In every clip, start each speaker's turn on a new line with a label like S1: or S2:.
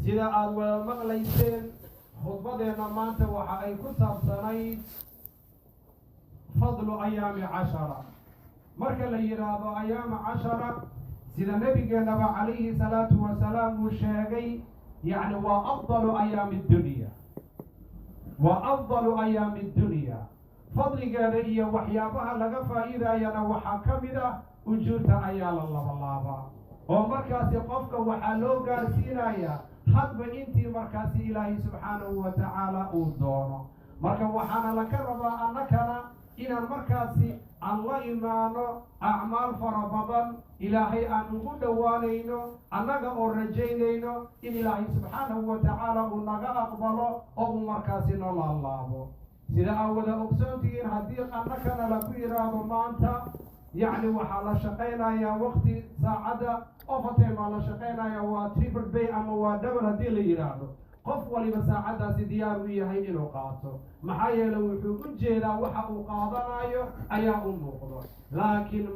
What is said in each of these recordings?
S1: sida aad wada maqlayseen khudbadeena maanta waxa ay ku saabsanayd fadlu ayaami cashara. marka la yiraahdo ayaama cashara sida nabigeenaba calayhi salaatu wasalaam uu sheegay yani waa afdalu ayaami dunya fadligeeda iyo waxyaabaha laga faa'iidayana waxaa ka mid ah ujuurta ayaa la labalaabaa oo markaasi qofka waxaa loo gaarsiinayaa hadba intii markaasi ilaahay subxaanahu wa tacaala uu doono. marka waxaana laka rabaa annakana inaan markaasi aan la imaano acmaal fara badan ilaahay aan ugu dhowaanayno annaga oo rajaynayno in ilaahay subxaanahu wa tacaala uu naga aqbalo oo uu markaasi noo laalaabo. sida aa wada ogsoontihiin haddii annakana laku yidhaahdo maanta yacni waxaa la shaqaynayaa waqti saacadda overtime aa la shaqaynayaa waa triple bay ama waa double haddii la yidhaahdo qof waliba saacaddaasi diyaar u yahay inuu qaato maxaa yeele wuxuu u jeedaa waxa uu qaadanayo ayaa u muuqdo. laakiin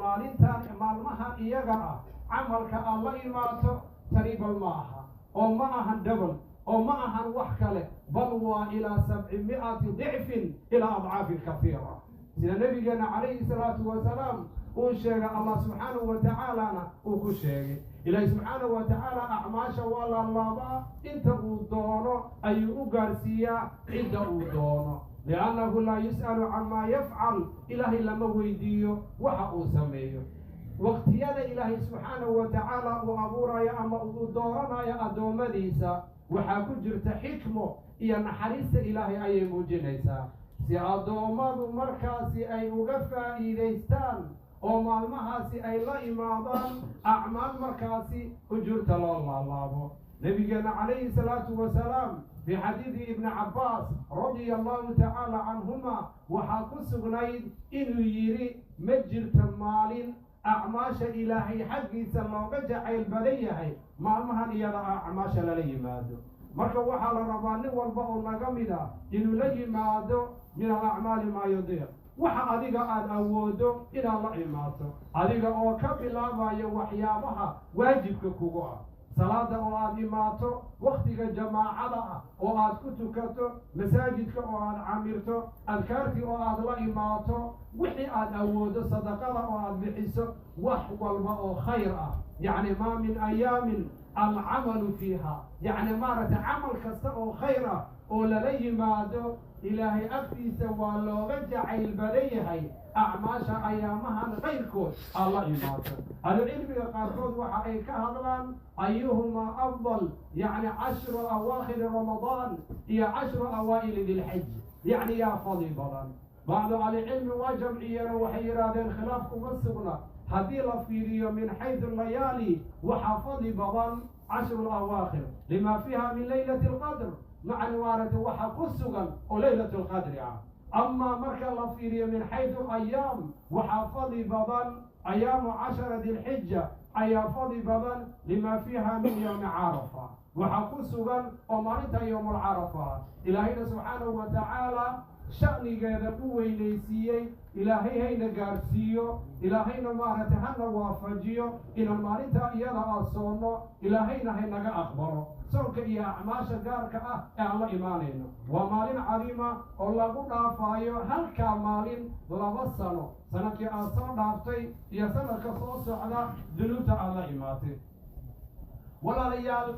S1: maalmahan iyaga ah camalka aad la imaato triple ma aha oo ma ahan double oo ma ahan wax kale bal waa ilaa 700 ضعف ilaa adcaafin kafiira sida nabigeena calayhi salaatu wasalaam uu sheegay allah subxaanahu wa tacaalana uu ku sheegay ilaahay subxaanahu wa tacaala acmaasha waa laalaabaa inta uu doono ayuu u gaarsiiyaa cidda uu doono liannahu laa yus'alu camaa yafcal ilaahay lama weydiiyo waxa uu sameeyo. waqtiyada ilaahay subxaanahu wa tacaala uu abuurayo ama uu dooranayo addoommadiisa waxaa ku jirta xikmo iyo naxariista ilaahay ayay muujinaysaa si addoommadu markaasi ay uga faa'iidaystaan oo maalmahaasi ay la imaadaan acmaal markaasi ujuurta loo laalaabo. nabigeena calayhi salaatu wasalaam fi xadiidi ibni cabbaas radia allahu tacaala canhuma waxaa ku sugnayd inuu yidhi ma jirto maalin acmaasha ilaahay xaggiisa looga jacayl badan yahay maalmahan iyada acmaasha lala yimaado. marka waxaa la rabaa nin walba oo naga mid ah inuu la yimaado min alacmaali maa yudiiq waxa adiga aad awoodo inaad la imaato adiga oo ka bilaabayo waxyaabaha waajibka kugu ah salaada oo aad imaato waqtiga jamaacada ah oo aad ku tukato masaajidka oo aad camirto adkaartii oo aad la imaato wixii aad awoodo sadaqada oo aad bixiso wax walba oo khayr ah yacni maa min ayaamin alcamalu fiiha yacni maaragtay camal kasta oo khayr ah oo lala yimaado ilaahay agtiisa waa looga jacayl badan yahay acmaasha ayaamahan kayrkood aad la imaato. ahlucilmiga qaarkood waxa ay ka hadlaan ayuhumaa afdal yacni 10 awaakhiri ramadaan iyo 10 awaa'ili dilxaj yacni yaa fadli badan. bacdu ahlicilmi waa jamciyeen waxay yidhaahdeen khilaaf kuma sugna haddii la fiiriyo min xaysu layaali waxaa fadli badan 10 awaakhir lima fiiha min laylati alqadr macni waarata waxa ku sugan oo laylatu lqadri ah. amaa marka la fiiriyo min xaysu ayaam waxaa fadli badan ayaamu 10 dilxija ayaa fadli badan lima fiiha min yowmi carafa waxaa ku sugan oo maalinta yowmulcarafa ilaahayna subxaanahu wa tacaala sha'nigeeda u weynaysiiyey ilaahay hayna gaarsiiyo ilaahayna maaragtay hana waafajiyo inaan maalinta iyada aan soonno ilaahayna haynaga aqbalo soonka iyo acmaasha gaarka ah ee aan la imaanayno. waa maalin cadiima oo lagu dhaafaayo halkaa maalin 2 sano sanadkii aad soo dhaaftay iyo sanadka soo socda dunuubta aad la imaatay. walaalayaal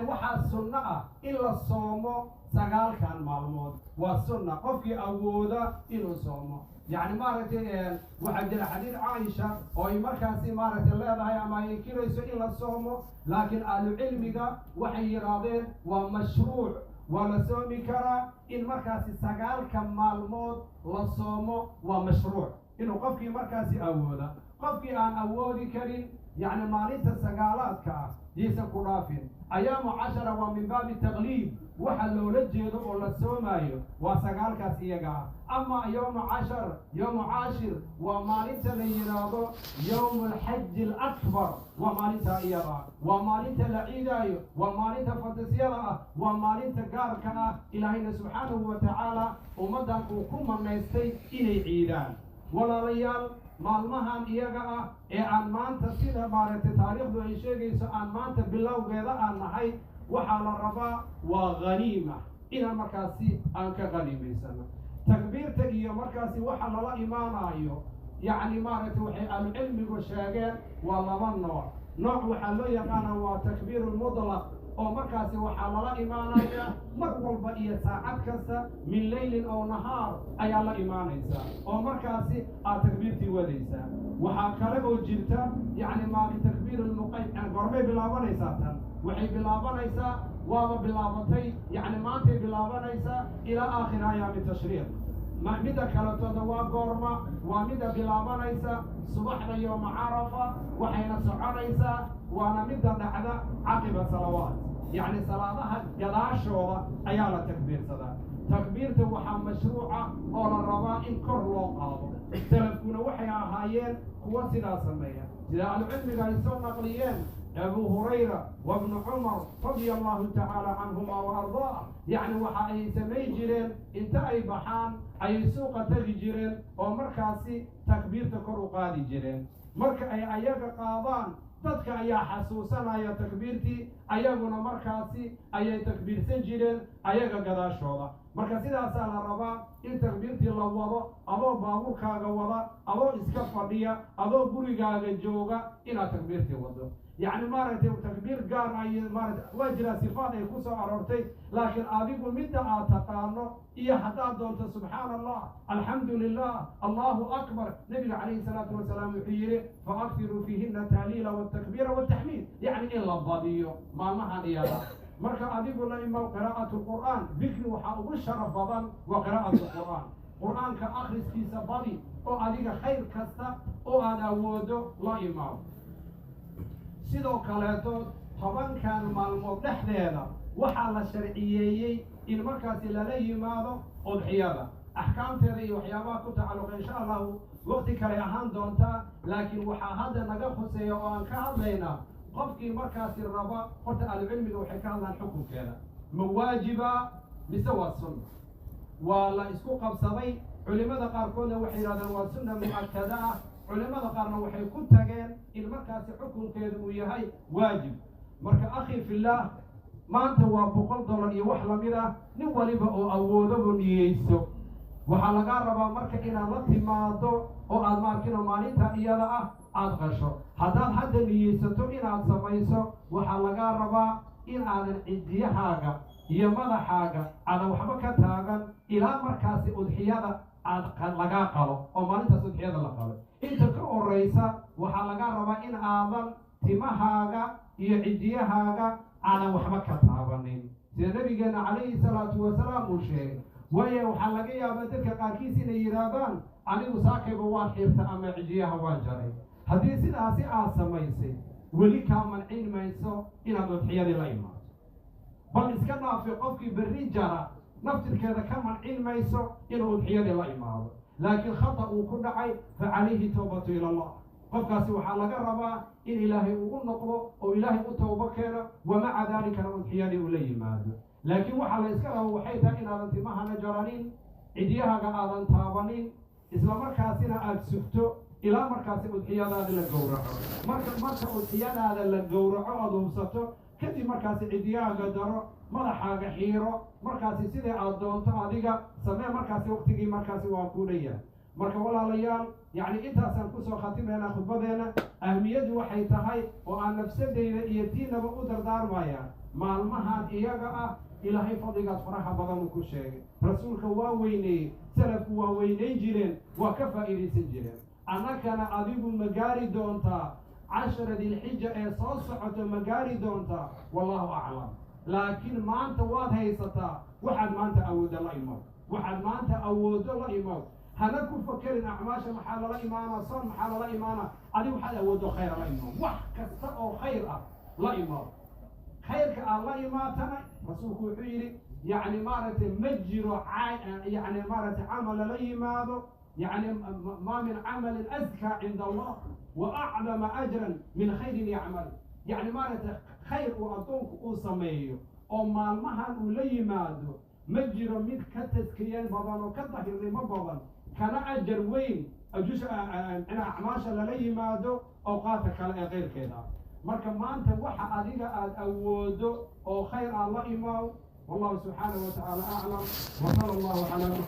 S1: waxaa sunno ah in la soomo 9 maalmood waa sunna qofkii awooda inuu soomo yacni maaragtay waxaa jira xadiid caaisha oo ay markaasi maaragtay leedahay ama ay inkirayso in la soomo laakiin ahlucilmiga waxay yidhaahdeen waa mashruuc waa la soomi karaa in markaasi 9 maalmood la soomo waa mashruuc inuu qofkii markaasi awooda. qofkii aan awoodi karin yacni maalinta 9aadka ah yaysan ku dhaafin. ayaamu 10 waa min baabi tagliib waxa loola jeedo oo la soomaayo waa 9kaas iyaga ah. ama yowmu 10 yowmu 10 waa maalinta la yidhaahdo yowmu alxaji alakbar waa maalinta iyada ah waa maalinta la ciidaayo waa maalinta fadisiyada ah waa maalinta gaarka ah ilaahayna subxaanahu wa tacaala ummaddan uu ku manaystay inay ciidaan. walaalayaal maalmahan iyaga ah ee aan maanta sida maaragtay taariikhdu ay sheegayso aan maanta bilowgeeda aan nahay waxaa la rabaa waa ghaniima inaan markaasi aan ka ghaniimaysano takbiirta iyo markaasi waxa lala imaanayo yacni maaragtay waxay ahlucilmigu sheegeen waa laba nooc waxaa loo yaqaana waa takbiiru lmudlaq oo markaasi waxaa lala imaanaya mar walba iyo saacad kasta min leylin oo nahaar ayaa la imaanaysaa oo markaasi aad takbiirtii wadaysaa waxaa kale oo jirta yacni takbiiru lmuqayd goormay bilaabanaysaa tan waxay bilaabanaysaa waaba bilaabatay yacni maantay bilaabanaysaa ilaa aakhiri ayaami tashriiq midda kaletooda waa goorma waa midda bilaabanaysa subaxda yooma carafa waxayna soconaysaa waana midda dhacda caqiba salawaat yacni salaadaha gadaashooda ayaa la takbiirsadaa takbiirta waxaa mashruuca oo la rabaa in kor loo qaado salafkuna waxay ahaayeen kuwa sidaa sameeya sida ahlucilmiga ay soo naqliyeen أبو هريرة وابن عمر رضي الله تعالى عنهما وأرضاه يعني وحا أي سمي جيرين انت أي بحان أي سوق تجي جيرين ومركاسي تكبير تكرو قادي جيرين مركا أي أياك قاضان تدك أي حسوسنا أي تكبيرتي أياقنا مركاسي أي تكبير سنجيرين أياك قداش وضا مركاسي دا سال الربا إن تكبيرتي الله وضا أضو بابوكا وضا أضو إسكفردية أضو بريقا جوغا إلى تكبيرتي وضا يعني مارتي تكبير قار أي مارت وجرى صفات يكون أرورتي لكن أبيكم مدة أتقانو إيا حتى دونت سبحان الله الحمد لله الله أكبر نبي عليه الصلاة والسلام يحيي فأكثروا فيهن التهليل والتكبير والتحميد يعني إلا الضبيو ما مهن إياها مركا أبيكم لإما قراءة القرآن ذكر وحاول الشرف بضل وقراءة القرآن قرآن كأخرس في سبالي أو أديك خير كستا أو أنا ودو لا إمام sidoo kaleeto tobankan maalmood dhexdeeda waxaa la sharciyeeyey in markaasi lala yimaado udxiyada axkaamteeda iyo waxyaabaha ku tacalluqa insha allahu waqti kale ahaan doontaa laakiin waxaa hadda naga khuseeya oo aan ka hadlaynaa qofkii markaasi raba horta ahlucilmiga waxay ka hadlaan xukunkeeda ma waajiba mise waa sunna waa la isku qabsaday culimada qaarkoodna waxay yidhahdeen waa sunna mu'akkada ah culimada qaarna waxay ku tageen in markaasi xukunkeedu uu yahay waajib marka akhi fillaah maanta waa $100 iyo wax lamid ah nin waliba oo awoodaba niyeyso waxaa lagaa rabaa marka inaad la timaado oo aad maarkino maalinta iyada ah aad qasho haddaad hadda niyeysato inaad samayso waxaa lagaa rabaa in aadan cidiyahaaga iyo madaxaaga aadan waxba ka taagan ilaa markaasi udxiyada lagaa qalo oo maalintaas udxiyada la qalo inta ka horeysa waxaa lagaa rabaa in aadan timahaaga iyo cidiyahaaga aadan waxba ka taabanin sida nabigeena calayhi salaatu wasalaam uu sheegay waayo waxaa laga yaabaa dadka qaarkiis inay yidhaahdaan anigu saakayba waan xirta ama cidiyaha waan jaray haddii sidaasi aad samaysay weli kaa mancin mayso inaad udxiyadii la imaado bal iska dhaafi qofkii berri jara naftirkeeda ka mancin mayso inuu udxiyadii la imaado laakiin khata uu ku dhacay fa calayhi tawbatu ila allah qofkaasi waxaa laga rabaa in ilaahay uu u noqdo oo ilaahay u tawbo keeno wamaca daalikana udxiyadii uu la yimaado laakiin waxaa la iska raba waxay tahay inaadan timahana jaranin cidyahaaga aadan taabanin isla markaasina aad sugto ilaa markaasi udxiyadaada la gowraco marka udxiyadaada la gowraco aad hubsato kadib markaasi cidyahaaga daro madaxaaga xiiro markaasi sidee aad doonto adiga samee markaasi waqtigii markaasi waa ku leeyahay marka walaalayaal yacni intaasaan kusoo khatimaynaa khudbadeena ahmiyadu waxay tahay oo aan nafsadeyda iyo diinaba u dardaarmaya maalmahan iyaga ah ilaahay fadligaas faraha badan uu ku sheegay rasuulka waa weyneeyey salafku waa weynayn jireen waa ka faa'iidaysan jireen annagana adigu ma gaari doontaa 10 dilxija ee soo socoto ma gaari doontaa wallahu aclam laakiin maanta waad haysataa waxaad maanta awoodda la imow waxaad maanta awooddo la imow hana ku fakerin acmaasha maxaa lala imaanaa soon maxaa lala imaanaa adigu waxaad awooddo khayra la imow wax kasta oo khayr ah la imow khayrka aad la imaatana rasuulku wuxuu yidhi yacni maaragtay ma jiro yacni maaragtay camal lala yimaado يعني ما من عمل أزكى عند الله وأعظم أجرا من خير يعمل يعني ما خير وأطوك أصميه أو ما المهن ولي مادو مجر من كتسكيان بضان وكتهر ما بضان كان أجر وين أجوش أنا أعماش للي مادو أوقاتك على غير كذا مركب ما أنت وحى أديك أودو أو خير الله إمام والله سبحانه وتعالى أعلم وصلى الله على محمد.